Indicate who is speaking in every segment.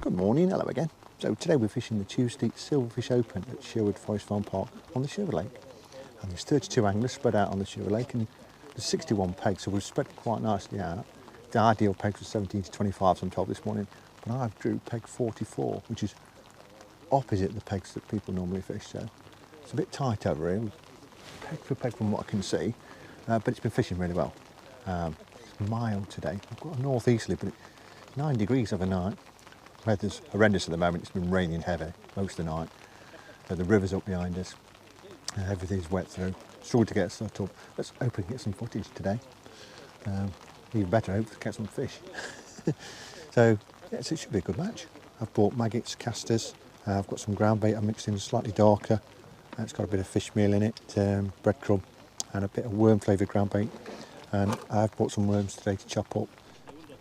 Speaker 1: Good morning, hello again. So today we're fishing the Tuesday Silverfish Open at Sherwood Forest Farm Park on the Sherwood Lake. And there's 32 anglers spread out on the Sherwood Lake and there's 61 pegs, so we've spread it quite nicely out. The ideal peg was 17 to 25, so I'm told this morning, but I drew peg 44, which is opposite the pegs that people normally fish, so it's a bit tight over here, peg for peg from what I can see, but it's been fishing really well. It's mild today. I've got a northeasterly, but it's 9 degrees overnight. Weather's horrendous at the moment. It's been raining heavy most of the night. The river's up behind us. Everything's wet through. Struggled to get set up. Let's hope we can get some footage today. Even better, hope to get some fish. So, yes, it should be a good match. I've bought maggots, casters. I've got some ground bait. I mixed in slightly darker. It's got a bit of fish meal in it, breadcrumb, and a bit of worm flavoured ground bait. And I've bought some worms today to chop up.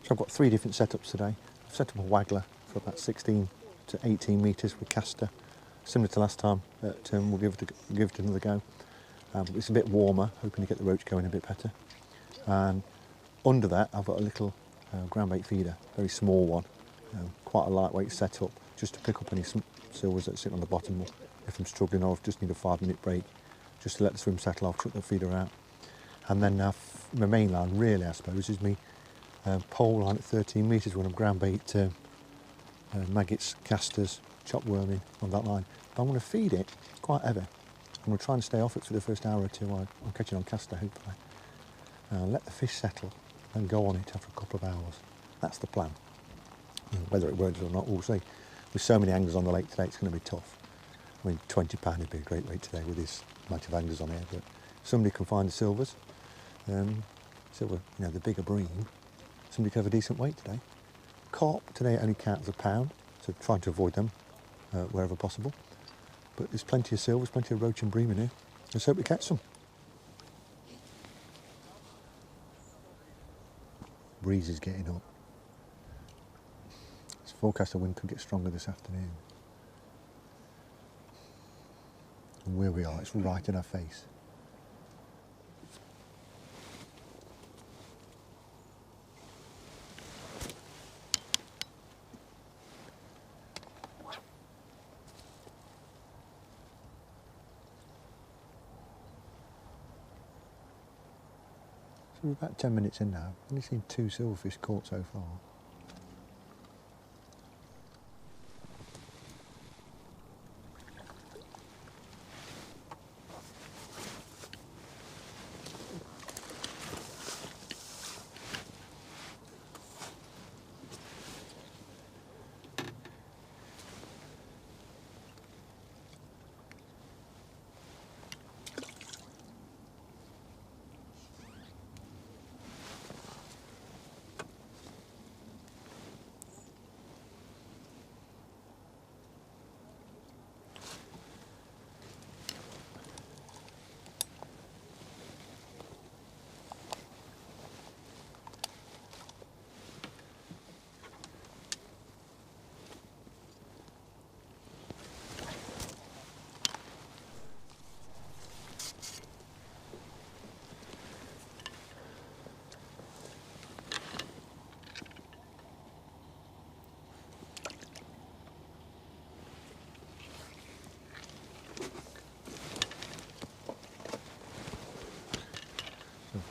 Speaker 1: So I've got 3 different setups today. I've set up a waggler for about 16 to 18 metres with caster, similar to last time, but we'll give it another go. It's a bit warmer, hoping to get the roach going a bit better. And under that I've got a little ground bait feeder, very small one, quite a lightweight setup, just to pick up any silvers that sit on the bottom if I'm struggling, or if I just need a 5-minute break, just to let the swim settle. I'll chuck the feeder out. And then my main line really, I suppose, is me pole line at 13 metres when I'm ground bait maggots, casters, chopped worm in on that line. But I'm going to feed it quite heavy. I'm going to try and stay off it for the first hour or two while I'm catching on caster, hopefully. Let the fish settle and go on it after a couple of hours. That's the plan. Whether it works or not, we'll see. With so many anglers on the lake today, it's going to be tough. I mean, £20 would be a great rate today with this amount of anglers on here, but somebody can find the silvers. Silver, the bigger bream. Somebody could have a decent weight today. Carp today only counts a pound, so trying to avoid them wherever possible. But there's plenty of silvers, plenty of roach and bream in here. Let's hope we catch some. Breeze is getting up. It's forecast the wind could get stronger this afternoon. And where we are, it's right in our face. So we're about 10 minutes in now. I've only seen 2 silverfish caught so far.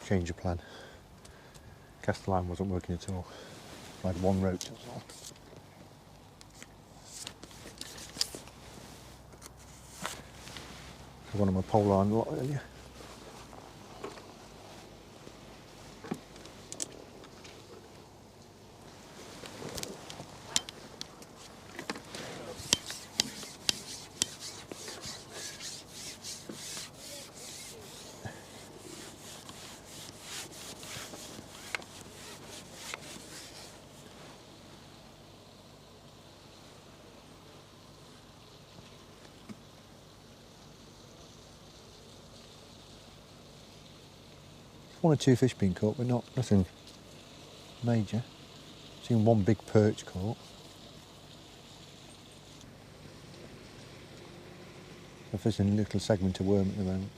Speaker 1: Change of plan. Cast line wasn't working at all. I had 1 roach, that's all. One of my pole line a lot earlier. One or two fish being caught, but nothing major. Seen one big perch caught. I'm fishing a little segment of worm at the moment.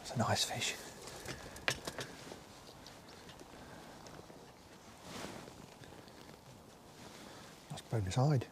Speaker 1: It's a nice fish. Nice bonus hide.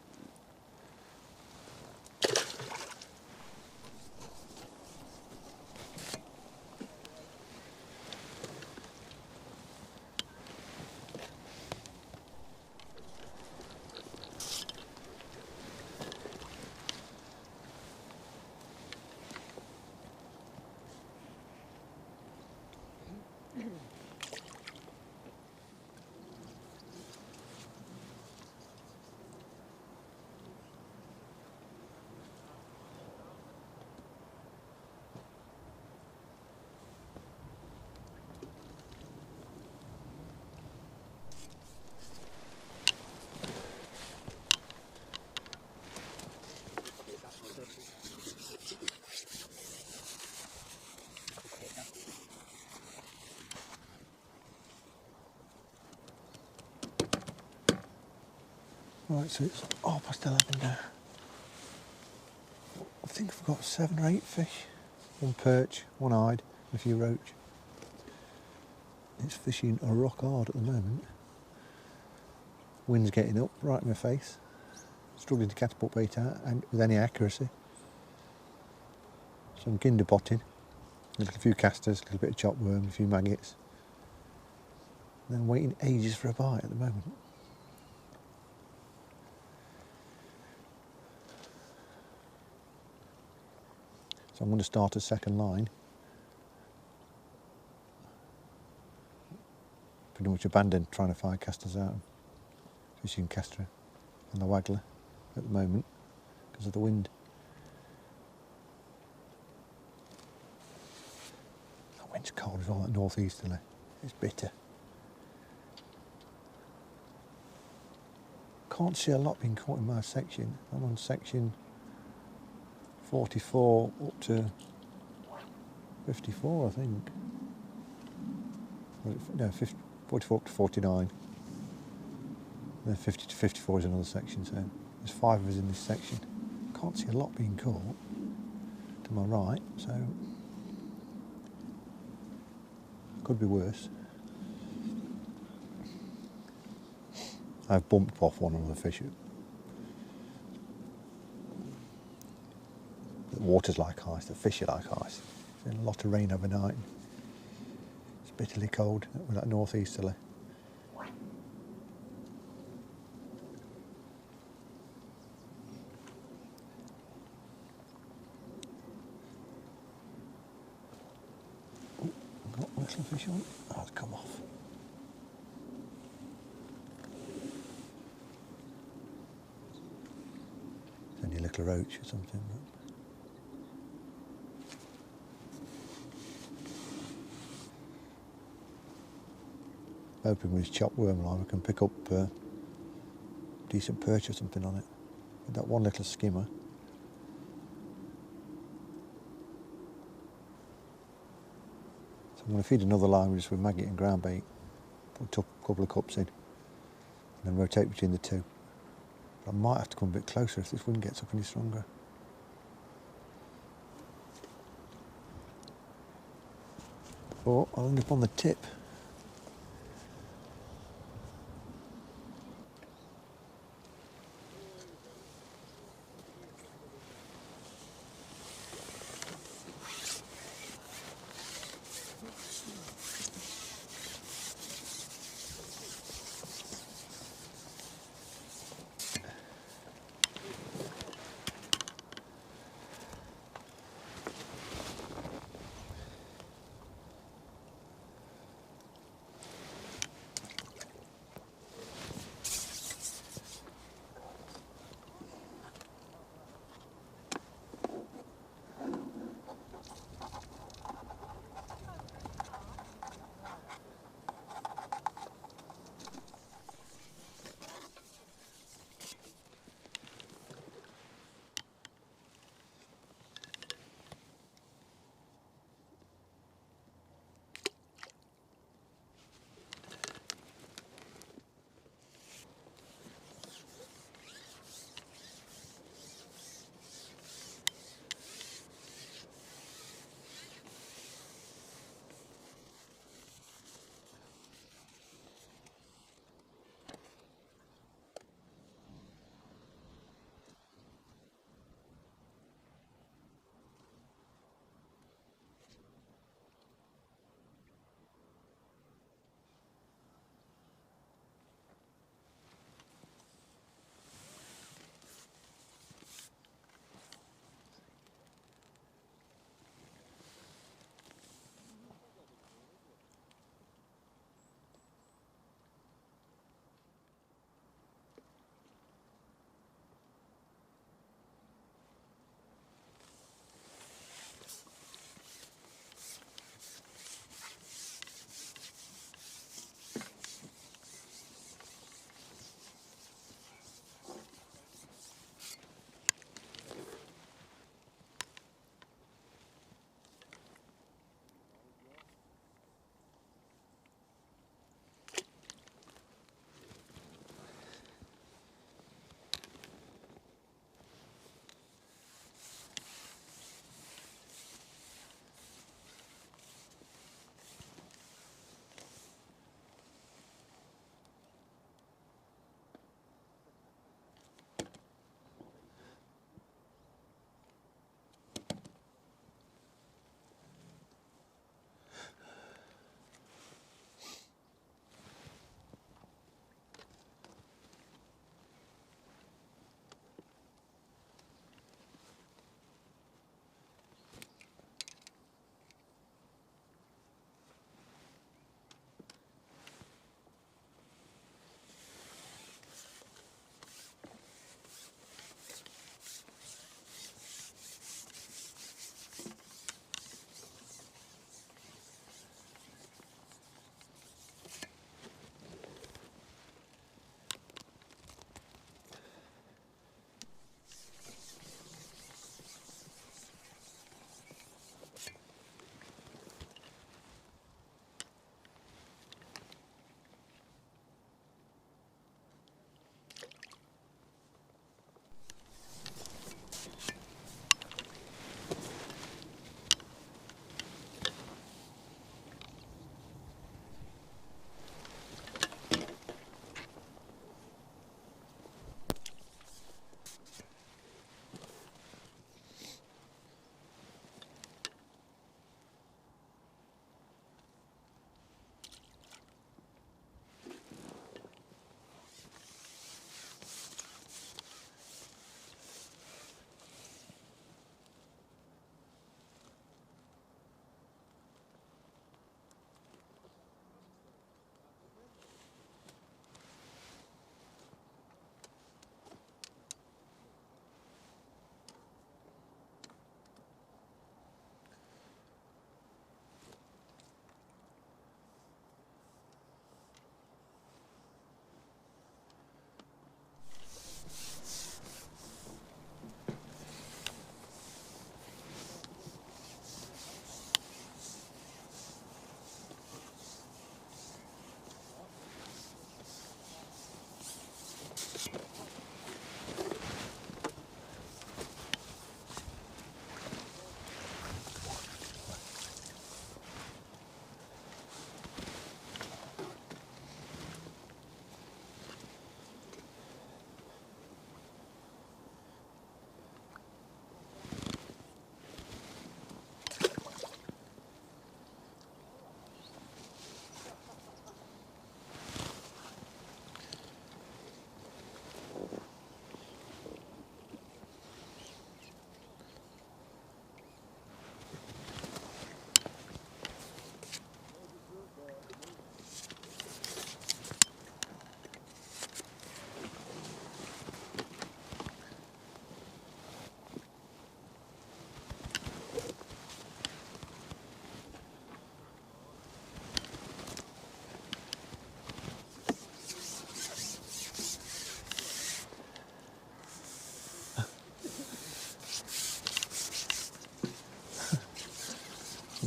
Speaker 1: Right, so it's 11:30 now. I think I've got 7 or 8 fish. One perch, one hide, and a few roach. It's fishing a rock hard at the moment. Wind's getting up right in my face. Struggling to catapult bait out and with any accuracy. So I'm ginder botting. A few casters, a little bit of chopped worm, a few maggots. And then waiting ages for a bite at the moment. So I'm going to start a second line. Pretty much abandoned trying to find casters out. Fishing caster and the waggler at the moment because of the wind. That wind's cold as well, that northeasterly. It's bitter. Can't see a lot being caught in my section. I'm on section 44 up to 54, I think. No, 44 up to 49. Then 50 to 54 is another section, so there's 5 of us in this section. Can't see a lot being caught to my right, so could be worse. I've bumped off one of the fish. The water's like ice, the fish are like ice. There's been a lot of rain overnight. It's bitterly cold with that northeasterly. I've got a little fish on. Oh, it's come off. It's only a little roach or something. Hoping with his chopped worm line we can pick up a decent perch or something on it. With that one little skimmer. So I'm going to feed another line just with maggot and ground bait. Put a couple of cups in. And then rotate between the two. But I might have to come a bit closer if this wind gets up any stronger. Or I'll end up on the tip.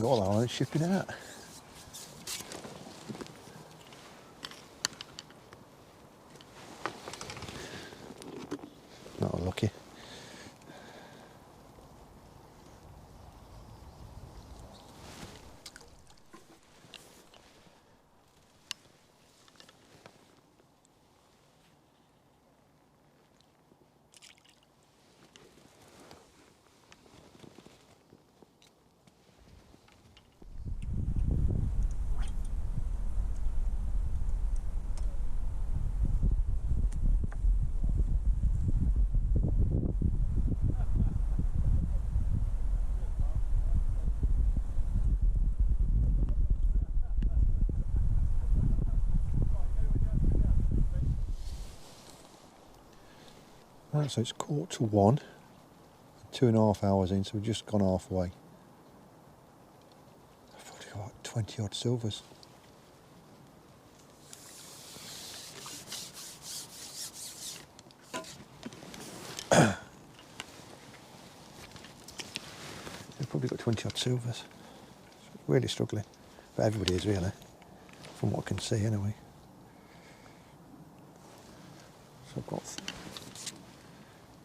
Speaker 1: Got all our own shipping out. Not lucky. Right, so it's 1:45, 2.5 hours in, so we've just gone halfway. I've probably got like 20 odd silvers. We've probably got 20 odd silvers. Really struggling, but everybody is really, from what I can see anyway. So I've got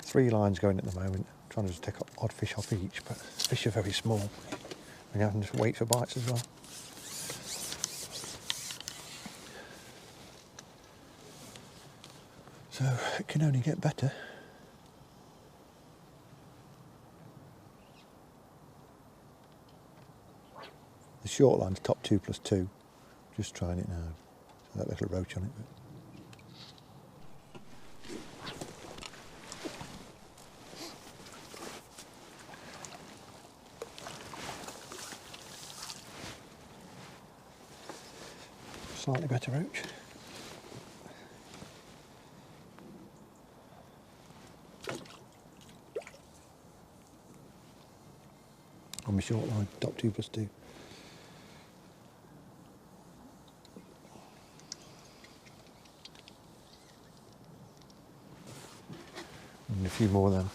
Speaker 1: 3 lines going at the moment, trying to just take odd fish off each, but fish are very small. And you have to just wait for bites as well. So it can only get better. The short line's top 2+2, just trying it now. So that little roach on it. Slightly better roach. On my short line, top 2+2. And a few more then.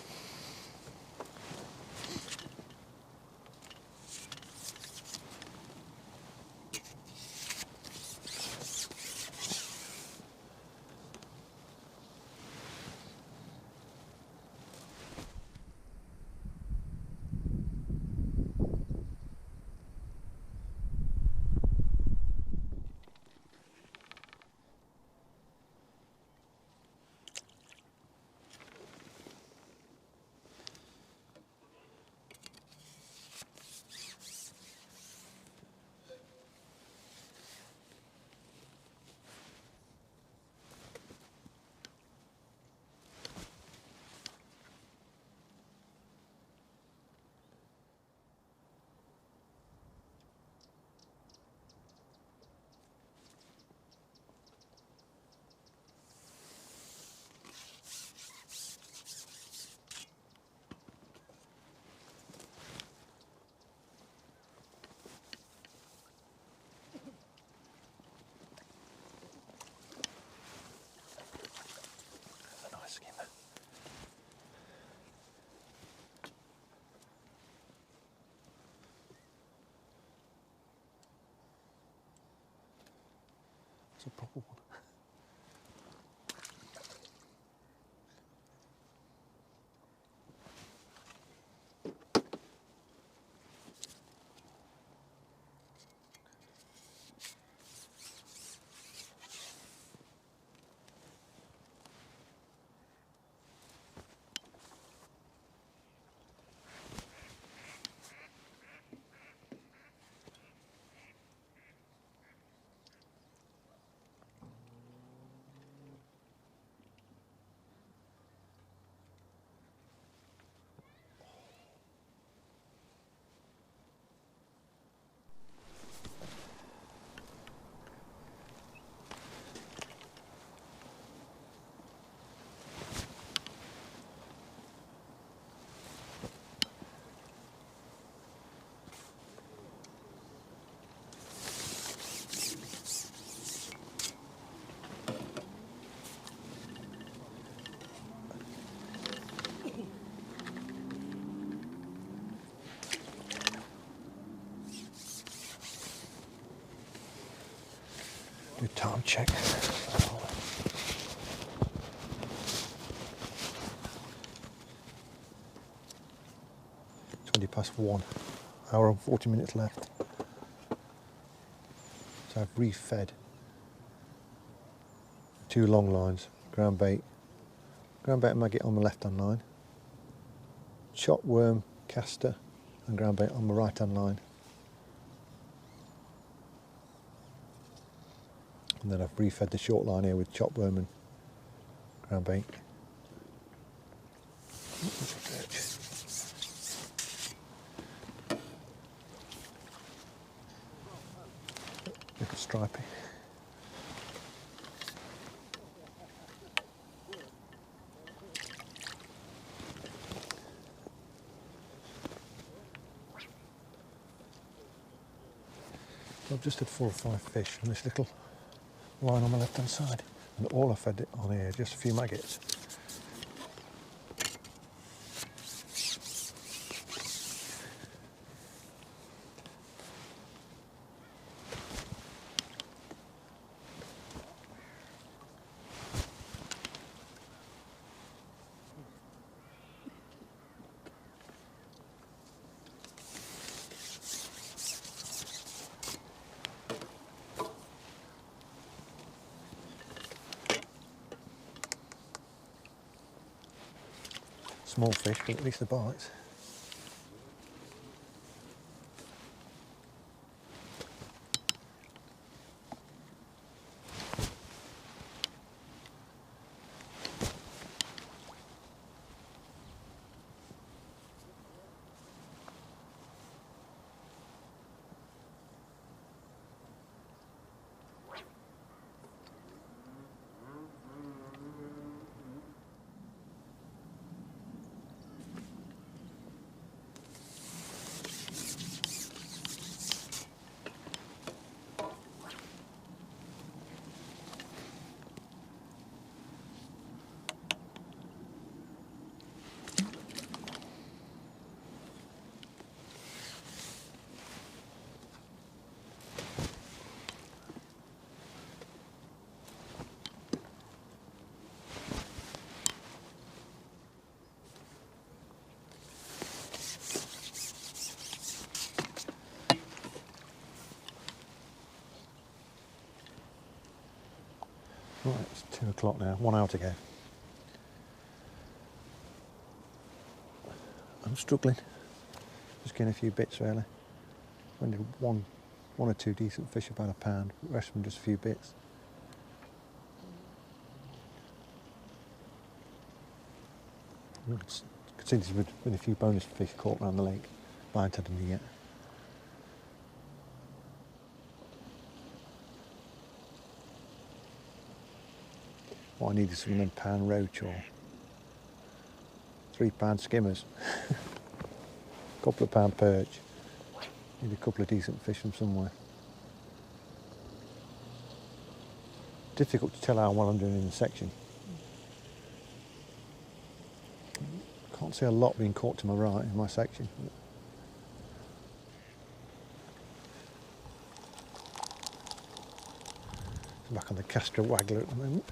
Speaker 1: It's a proper one. Do time check. 1:20. Hour and 40 minutes left. So I've refed 2 long lines, ground bait and maggot on the left hand line, chop worm, caster and ground bait on the right hand line. And then I've refed the short line here with chop worm and ground bait. Little stripey. So I've just had 4 or 5 fish from this little line on the left hand side, and all I fed it on here just a few maggots. Small fish, but at least the bites. Right, it's 2 o'clock now, 1 hour to go. I'm struggling. Just getting a few bits really. Only one or two decent fish, about a pound. The rest of them just a few bits. You can see there's been a few bonus fish caught around the lake, but I haven't had any yet. What I need is some of them pound roach or 3 pound skimmers. Couple of pound perch. Need a couple of decent fish from somewhere. Difficult to tell how well I'm doing in the section. Can't see a lot being caught to my right in my section. I'm back on the Castro Waggler at the moment.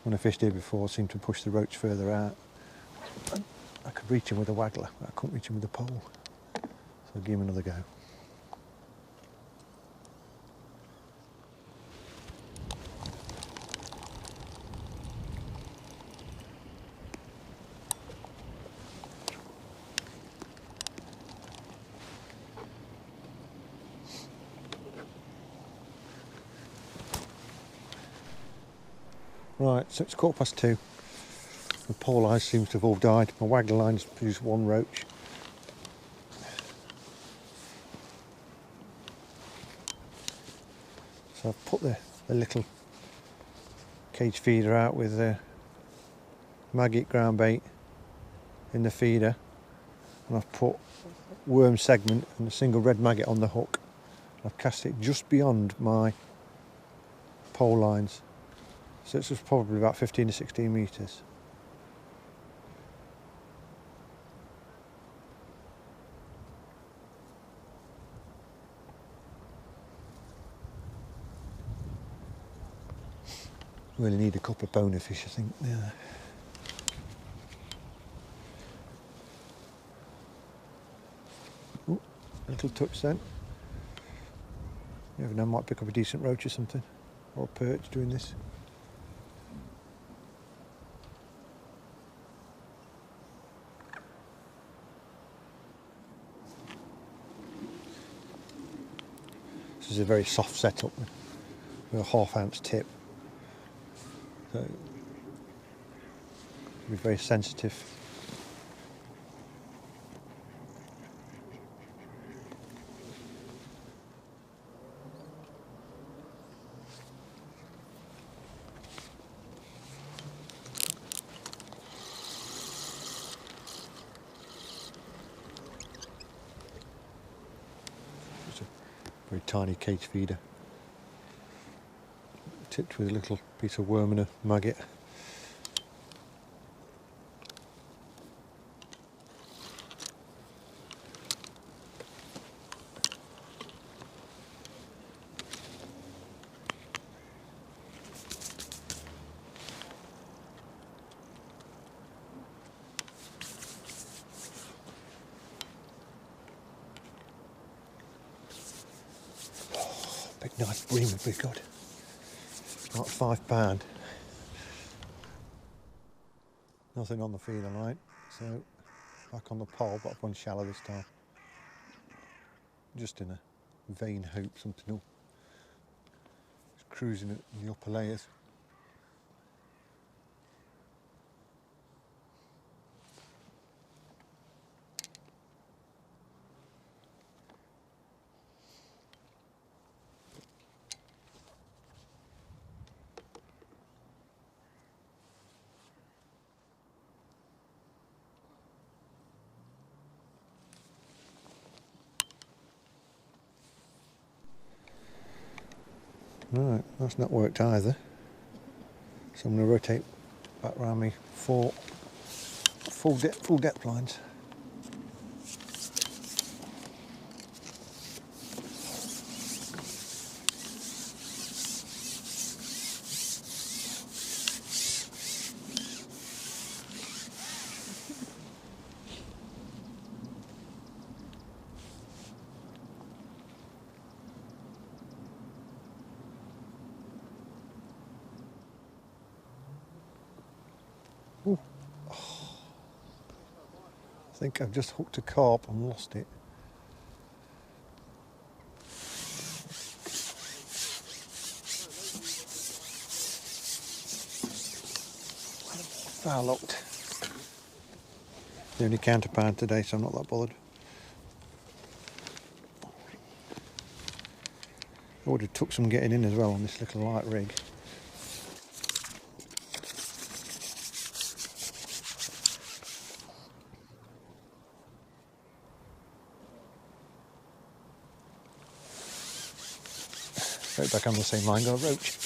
Speaker 1: When I fished here before, I seemed to push the roach further out. I could reach him with a waggler, but I couldn't reach him with a pole. So I'll give him another go. Right, so it's 2:15. The pole eyes seems to have all died. My waggler line's produced 1 roach. So I've put the little cage feeder out with the maggot ground bait in the feeder, and I've put worm segment and a single red maggot on the hook. I've cast it just beyond my pole lines. So it's just probably about 15 to 16 metres. Really need a couple of boner fish, I think. Yeah. Ooh, a little touch then. You never know, might pick up a decent roach or something, or a perch doing this. This is a very soft setup with a half-ounce tip, so be very sensitive. It's a very tiny cage feeder, tipped with a little piece of worm and a maggot. Big nice bream would be good. About £5. Nothing on the feeder line, so back on the pole, but I've gone shallow this time. Just in a vain hope something will just cruising in the upper layers. Right, that's not worked either. So I'm going to rotate back around me 4 full depth lines. Ooh. Oh. I think I've just hooked a carp and lost it. Foul hooked. The only counterpound today, so I'm not that bothered. I would have took some getting in as well on this little light rig. Straight back on the same line, got a roach.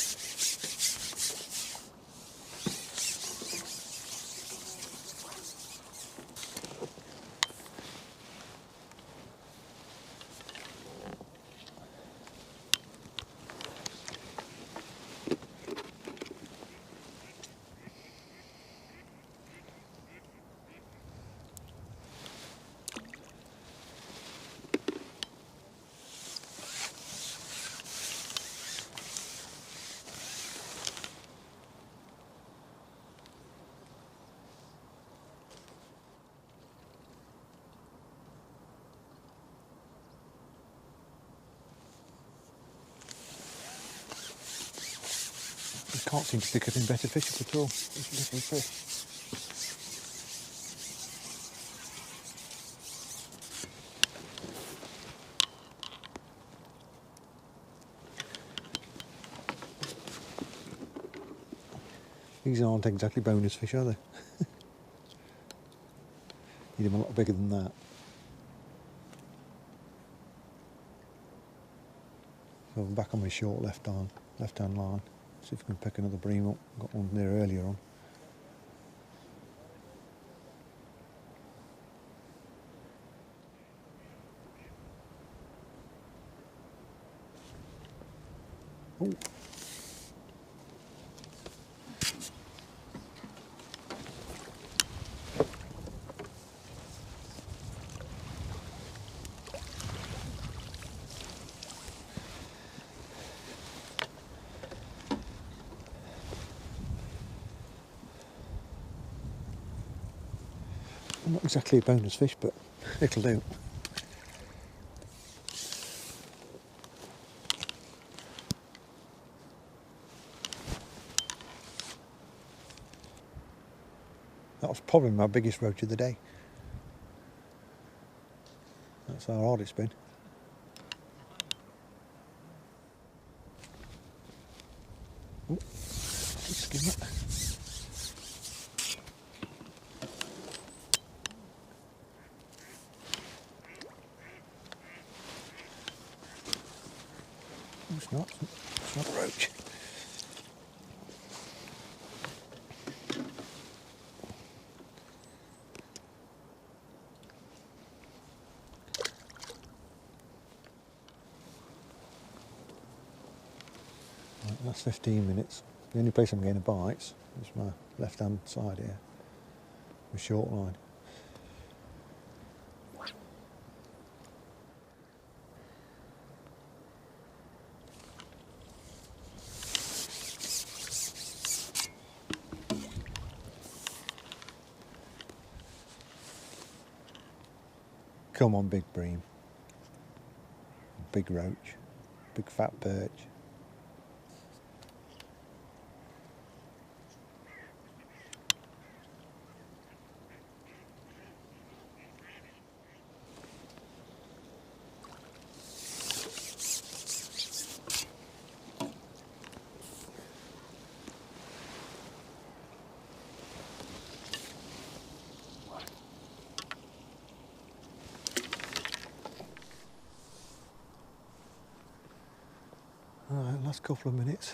Speaker 1: Can't seem to pick up in better fish at all. These little fish. These aren't exactly bonus fish, are they? Need them a lot bigger than that. So I'm back on my short left-hand line. See if we can pick another bream up. Got one there earlier on. Ooh. Not exactly a bonus fish, but it'll do. That was probably my biggest roach of the day. That's how hard it's been. Ooh, skim it. Oh, it's not a roach. Right, that's 15 minutes. The only place I'm getting bites is my left hand side here, with short line. Come on, big bream, big roach, big fat perch. Alright, last couple of minutes.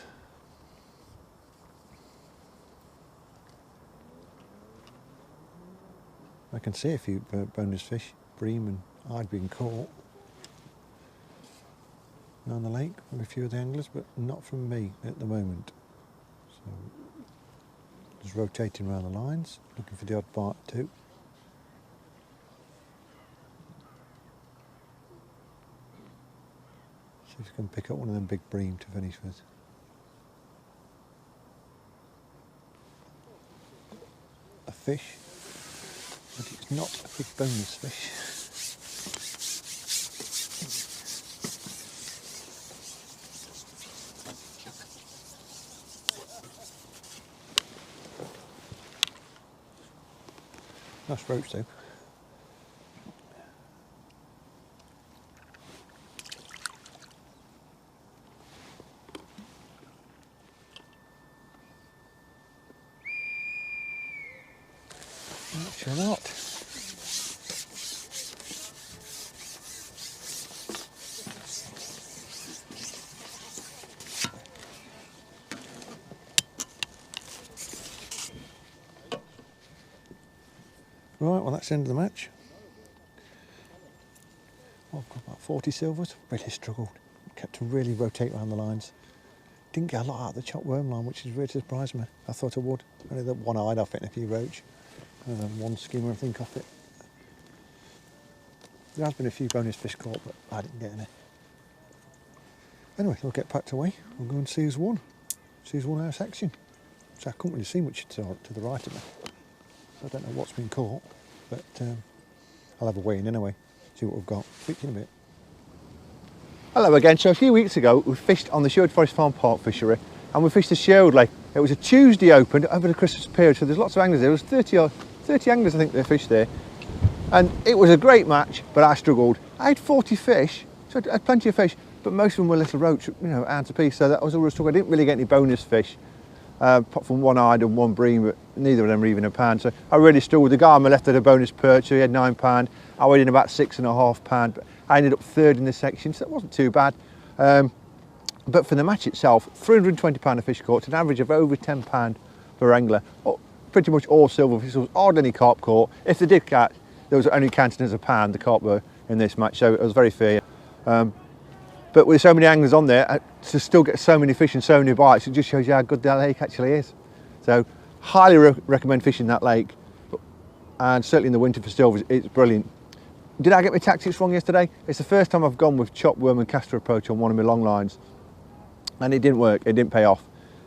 Speaker 1: I can see a few bonus fish, bream and hide being caught around the lake from a few of the anglers, but not from me at the moment. So just rotating around the lines, looking for the odd bite too. See if you can pick up one of them big bream to finish with. A fish, but it's not a big bonus fish. Nice roach though. Sure not. Right, well that's the end of the match. Well, I've got about 40 silvers. Really struggled. Kept to really rotate around the lines. Didn't get a lot out of the chopped worm line, which has really surprised me. I thought I would. Only the one eyed off it and a few roach. One skimmer I think off it. There has been a few bonus fish caught, but I didn't get any. Anyway, we'll get packed away. We'll go and see who's won. See who's won our section. So I couldn't really see much to the right of me. So I don't know what's been caught, but I'll have a weigh in anyway. See what we've got. Speak to you in a bit. Hello again. So a few weeks ago we fished on the Sherwood Forest Farm Park fishery and we fished the Sherwood Lake. It was a Tuesday open over the Christmas period, so there's lots of anglers there. There was 30 anglers I think they fished there. And it was a great match, but I struggled. I had 40 fish, so I had plenty of fish, but most of them were little roach, you know, ounce a piece, so that was a real struggle. I didn't really get any bonus fish, apart from one eyed and one bream, but neither of them were even a pound. So I really struggled. The guy on my left had a bonus perch, so he had £9. I weighed in about £6.5, but I ended up third in the section, so it wasn't too bad. But for the match itself, £320 a fish caught, an average of over £10 per angler. Pretty much all silver fish, hardly any carp caught. If they did catch, there was only counted as a pound, the carp were in this match, so it was very fair. But with so many anglers on there, to still get so many fish and so many bites, it just shows you how good that lake actually is. So, highly recommend fishing that lake, and certainly in the winter for silvers, it's brilliant. Did I get my tactics wrong yesterday? It's the first time I've gone with chopped worm and caster approach on one of my long lines, and it didn't work, it didn't pay off.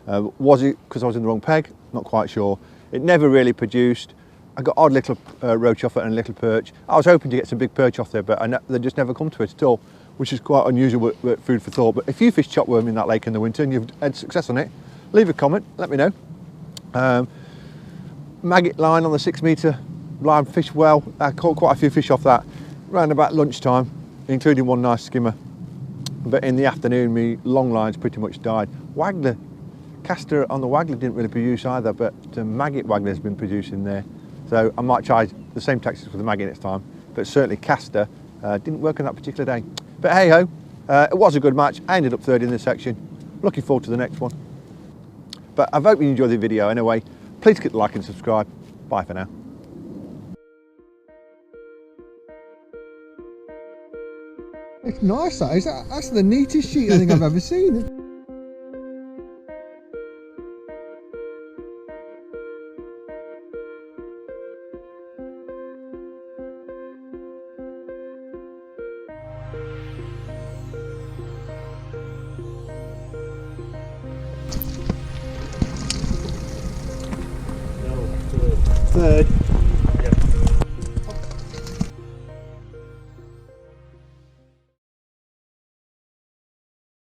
Speaker 1: Was it because I was in the wrong peg? Not quite sure. It never really produced. I got odd little roach off it and a little perch. I was hoping to get some big perch off there, but they just never come to it at all, which is quite unusual food for thought. But if you fish chopworm in that lake in the winter and you've had success on it, leave a comment, let me know. Maggot line on the 6 metre line fished well. I caught quite a few fish off that around about lunchtime, including one nice skimmer. But in the afternoon, my long lines pretty much died. Waggler, caster on the waggler didn't really produce either, but maggot waggler's been producing there. So I might try the same tactics with the maggot next time, but certainly caster didn't work on that particular day. But hey ho, it was a good match. I ended up third in this section. Looking forward to the next one. But I hope you enjoyed the video anyway. Please click the like and subscribe. Bye for now. It's nice, that is. That's the neatest sheet I think I've ever seen. Third.